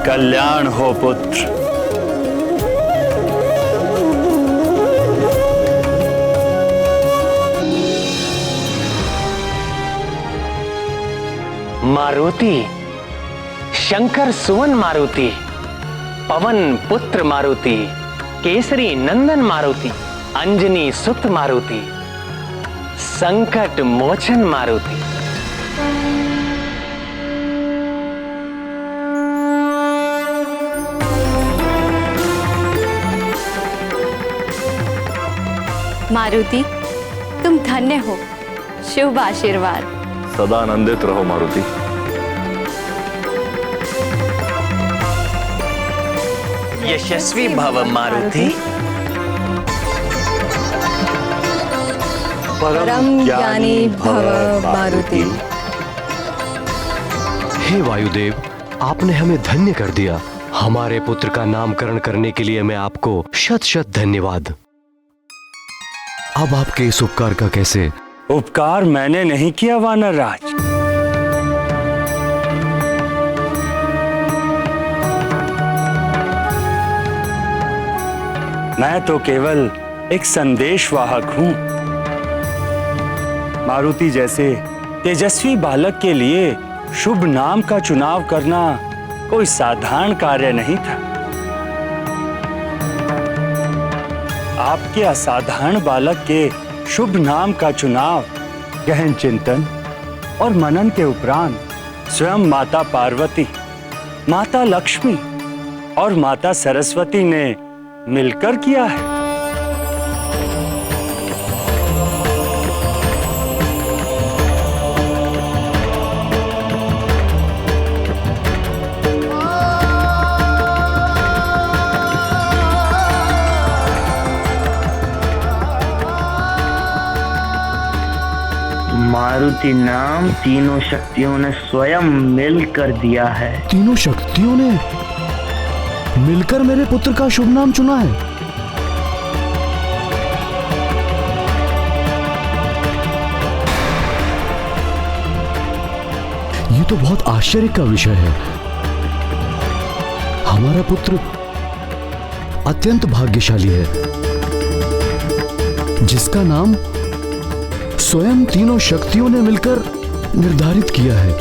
कल्याण हो पुत्र। मारुति, शंकर सुवन मारुति, पवन पुत्र मारुति, केसरी नंदन मारुति, अंजनी सुत मारुति, संकट मोचन मारुति। मारुति, तुम धन्य हो। शुभ आशीर्वाद। सदा आनंदित रहो मारुति। यशस्वी भव मारुति। परम ज्ञानी भव मारुति। हे वायुदेव, आपने हमें धन्य कर दिया। हमारे पुत्र का नामकरण करने के लिए मैं आपको शत शत धन्यवाद। अब आपके इस उपकार का कैसे? उपकार मैंने नहीं किया वानर राज। मैं तो केवल एक संदेशवाहक हूं। मारुति जैसे तेजस्वी बालक के लिए शुभ नाम का चुनाव करना कोई साधारण कार्य नहीं था। आपके असाधारण बालक के शुभ नाम का चुनाव गहन चिंतन और मनन के उपरांत स्वयं माता पार्वती, माता लक्ष्मी और माता सरस्वती ने मिलकर किया है। मारुति नाम तीनों शक्तियों ने स्वयं मिलकर दिया है। तीनों शक्तियों ने मिलकर मेरे पुत्र का शुभ नाम चुना है। ये तो बहुत आश्चर्य का विषय है। हमारा पुत्र अत्यंत भाग्यशाली है, जिसका नाम स्वयं तीनों शक्तियों ने मिलकर निर्धारित किया है।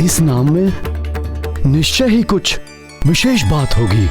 इस नाम में निश्चय ही कुछ विशेष बात होगी।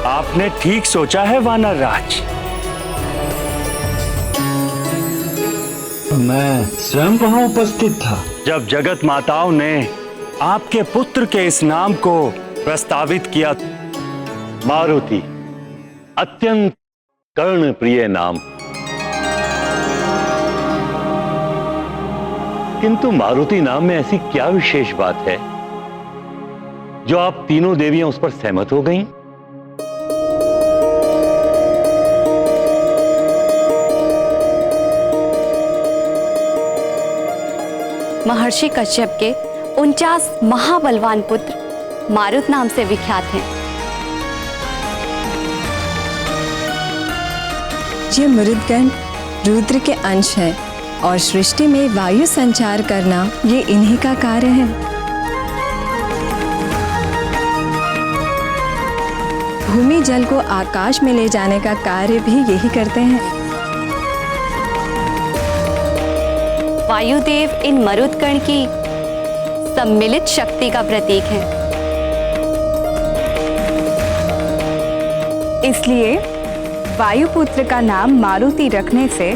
आपने ठीक सोचा है वानर राज। मैं स्वयं वहां उपस्थित था जब जगत माताओं ने आपके पुत्र के इस नाम को प्रस्तावित किया। मारुति अत्यंत कर्ण प्रिय नाम, किंतु मारुति नाम में ऐसी क्या विशेष बात है जो आप तीनों देवियां उस पर सहमत हो गईं? महर्षि कश्यप के 49 महाबलवान पुत्र मारुत नाम से विख्यात हैं। ये मरुदगण रुद्र के अंश हैं और सृष्टि में वायु संचार करना ये इन्हीं का कार्य है। भूमि जल को आकाश में ले जाने का कार्य भी यही करते हैं। वायुदेव इन मरुदगण की सम्मिलित शक्ति का प्रतीक है। इसलिए वायुपुत्र का नाम मारुति रखने से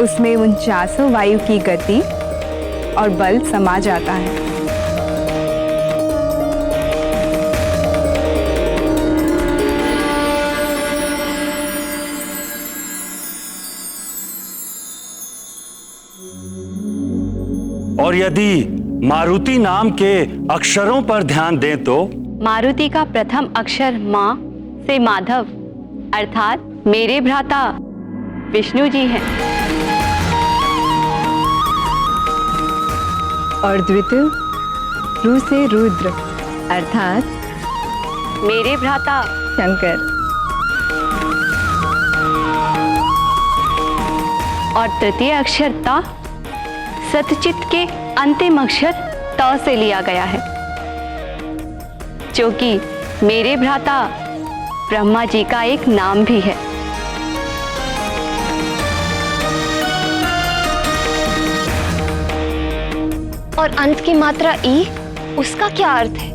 उसमें 49 वायु की गति और बल समा जाता है। और यदि मारुति नाम के अक्षरों पर ध्यान दें तो मारुति का प्रथम अक्षर मां से माधव अर्थात मेरे भ्राता विष्णु जी हैं। और द्वित रु से रुद्र अर्थात मेरे भ्राता शंकर। और तृतीय अक्षर त सतचित के अंतिम अक्षर त से लिया गया है, जो कि मेरे भ्राता ब्रह्मा जी का एक नाम भी है। और अंत की मात्रा ई, उसका क्या अर्थ है?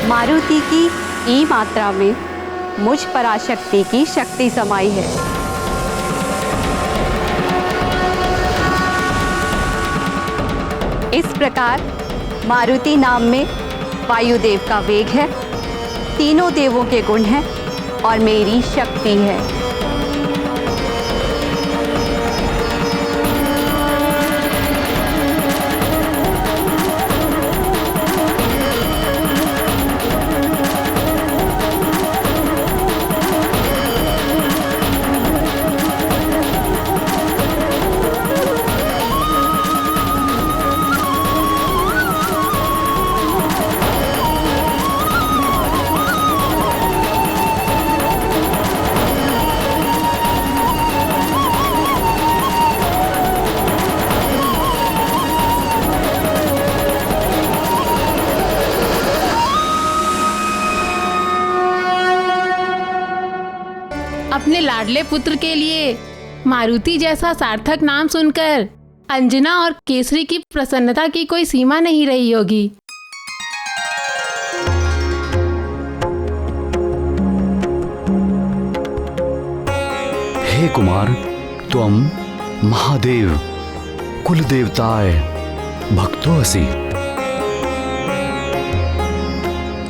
मारुति की ई मात्रा में मुझ पराशक्ति की शक्ति समाई है। इस प्रकार मारुति नाम में वायुदेव का वेग है, तीनों देवों के गुण हैं और मेरी शक्ति है। अपने लाडले पुत्र के लिए मारुति जैसा सार्थक नाम सुनकर अंजना और केसरी की प्रसन्नता की कोई सीमा नहीं रही होगी। हे कुमार, त्वम महादेव कुल देवताय भक्तो असि।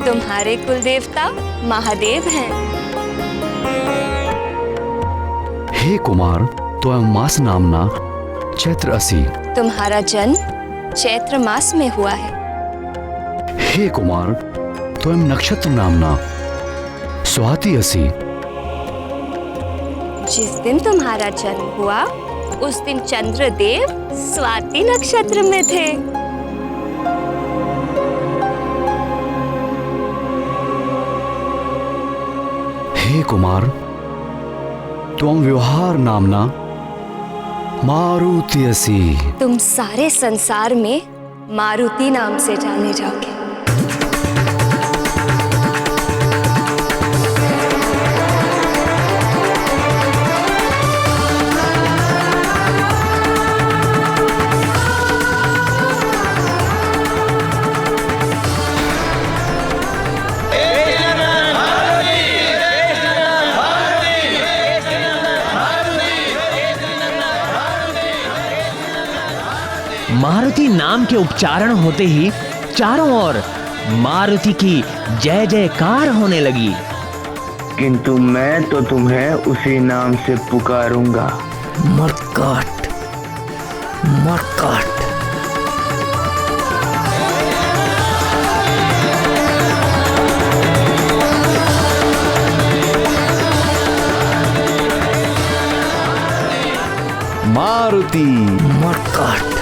तुम्हारे कुल देवता महादेव हैं। हे कुमार, त्वम मास नामना चैत्र असि। तुम्हारा जन्म चैत्र मास में हुआ है। हे कुमार, त्वम नक्षत्र नामना स्वाति असि। जिस दिन तुम्हारा जन्म हुआ उस दिन चंद्रदेव स्वाति नक्षत्र में थे। हे कुमार, त्वम व्यवहार नामना मारुति असि। तुम सारे संसार में मारुति नाम से जाने जाओगे। मारुति नाम के उच्चारण होते ही चारों ओर मारुति की जय जयकार होने लगी। किंतु मैं तो तुम्हें उसी नाम से पुकारूंगा, मर्कट मर्कट। मारुति मर्कट।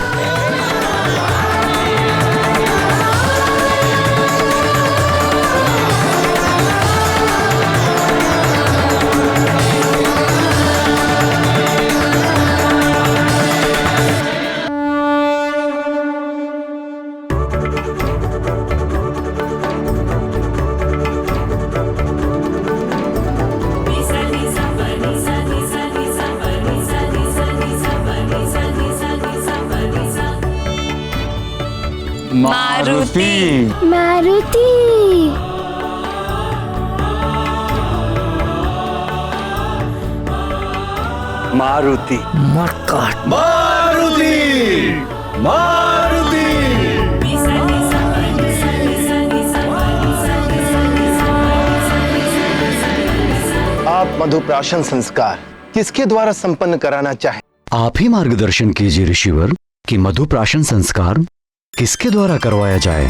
मारुति। मारुति। मारुति। मारुति। मारुति। आप मधुप्राशन संस्कार किसके द्वारा संपन्न कराना चाहें? आप ही मार्गदर्शन कीजिए ऋषिवर कि मधुप्राशन संस्कार किसके द्वारा करवाया जाए।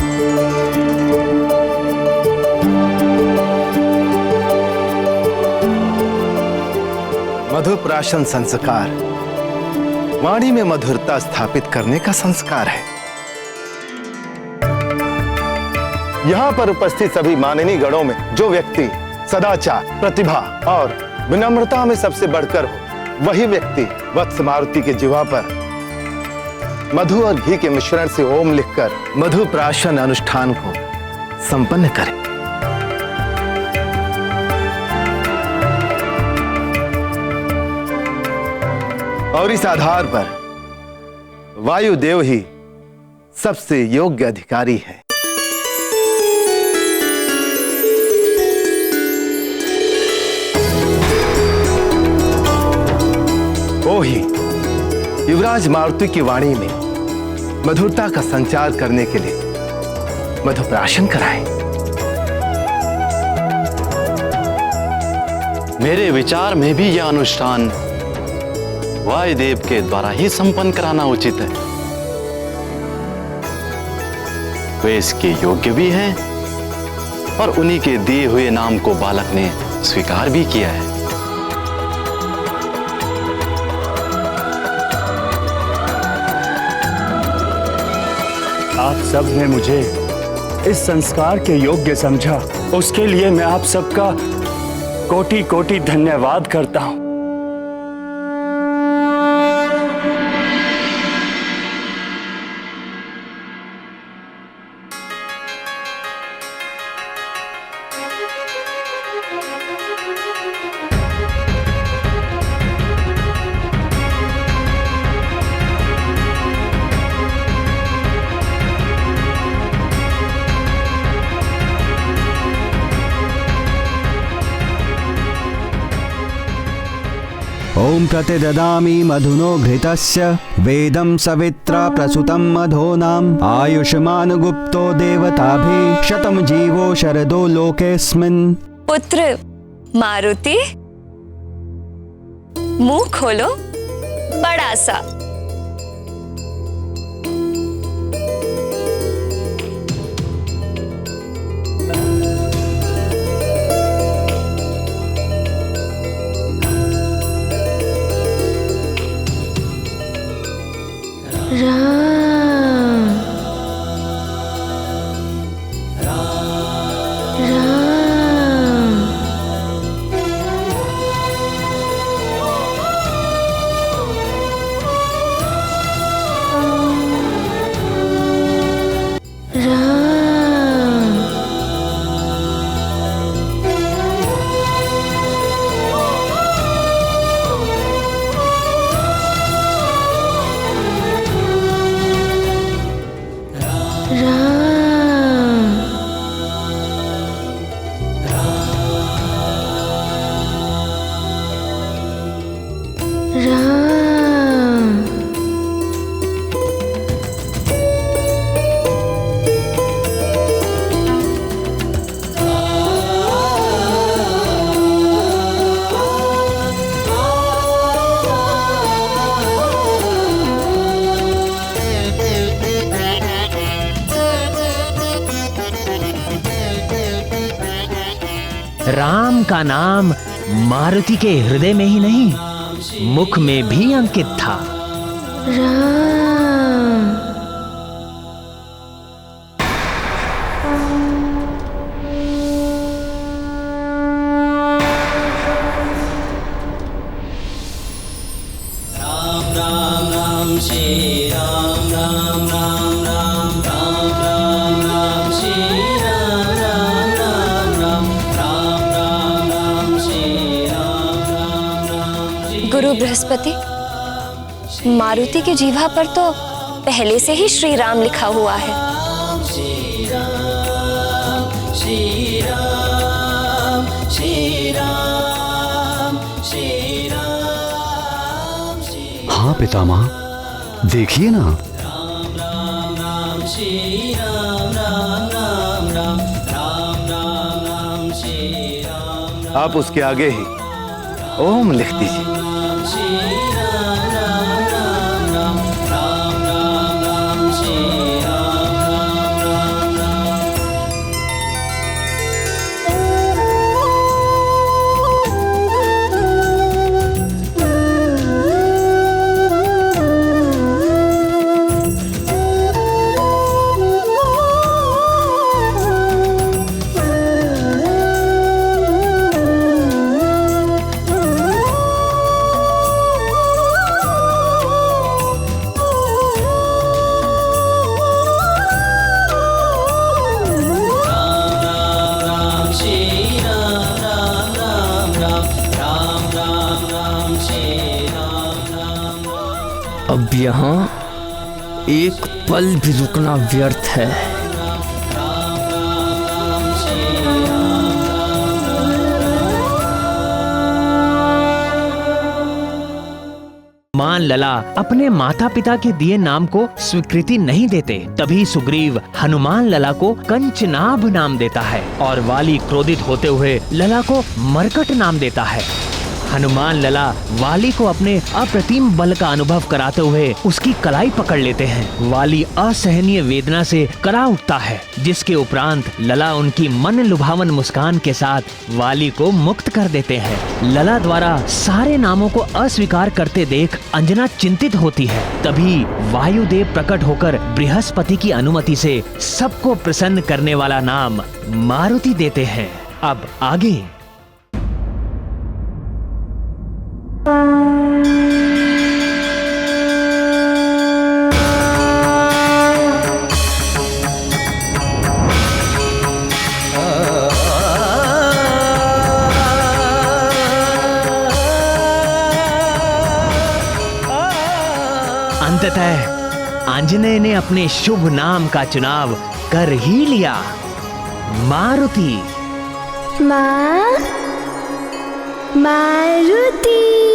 मधुप्राशन संस्कार वाणी में मधुरता स्थापित करने का संस्कार है। यहाँ पर उपस्थित सभी माननीय गणों में जो व्यक्ति सदाचार, प्रतिभा और विनम्रता में सबसे बढ़कर हो, वही व्यक्ति वत्स मारुति के जिह्वा पर मधु और घी के मिश्रण से ओम लिखकर मधुप्राशन अनुष्ठान को संपन्न करे। और इस आधार पर वायुदेव ही सबसे योग्य अधिकारी है। वो ही युवराज मारुति की वाणी में मधुरता का संचार करने के लिए मधुप्राशन कराए। मेरे विचार में भी यह अनुष्ठान वायुदेव के द्वारा ही संपन्न कराना उचित है। वे इसके योग्य भी हैं और उन्हीं के दिए हुए नाम को बालक ने स्वीकार भी किया है। आप सब ने मुझे इस संस्कार के योग्य समझा, उसके लिए मैं आप सबका कोटि कोटि धन्यवाद करता हूं। ओम प्रतिददामि मधुनो घृतस्य वेदं सवित्रा प्रसुतं मधोनाम आयुष्मान गुप्तो देवताभिः शतं जीवो शरदो लोकेस्मिन्। पुत्र मारुति, मुंह खोलो बड़ा सा। राम का नाम मारुति के हृदय में ही नहीं, मुख में भी अंकित था। गुरु बृहस्पति, मारुति के जीवा पर तो पहले से ही श्री राम लिखा हुआ है। श्री राम श्री राम श्री राम श्री हाँ पितामह, देखिए ना। राम राम राम श्री राम राम राम राम राम राम राम श्री राम। आप उसके आगे ही ओम लिख दीजिए। राम श्री राम राम राम राम राम राम राम श्री राम राम राम राम। अब यहाँ एक पल भी रुकना व्यर्थ है। हनुमान लला अपने माता पिता के दिए नाम को स्वीकृति नहीं देते। तभी सुग्रीव हनुमान लला को कंचनाभ नाम देता है और वाली क्रोधित होते हुए लला को मरकट नाम देता है। हनुमान लला वाली को अपने अप्रतिम बल का अनुभव कराते हुए उसकी कलाई पकड़ लेते हैं। वाली असहनीय वेदना से करा उठता है, जिसके उपरांत लला उनकी मन लुभावन मुस्कान के साथ वाली को मुक्त कर देते हैं। लला द्वारा सारे नामों को अस्वीकार करते देख अंजना चिंतित होती है। तभी वायुदेव प्रकट होकर बृहस्पति की अनुमति से सबको प्रसन्न करने वाला नाम मारुति देते हैं। अब आगे। अंततः आंजनेय ने अपने शुभ नाम का चुनाव कर ही लिया, मारुति। मारुति।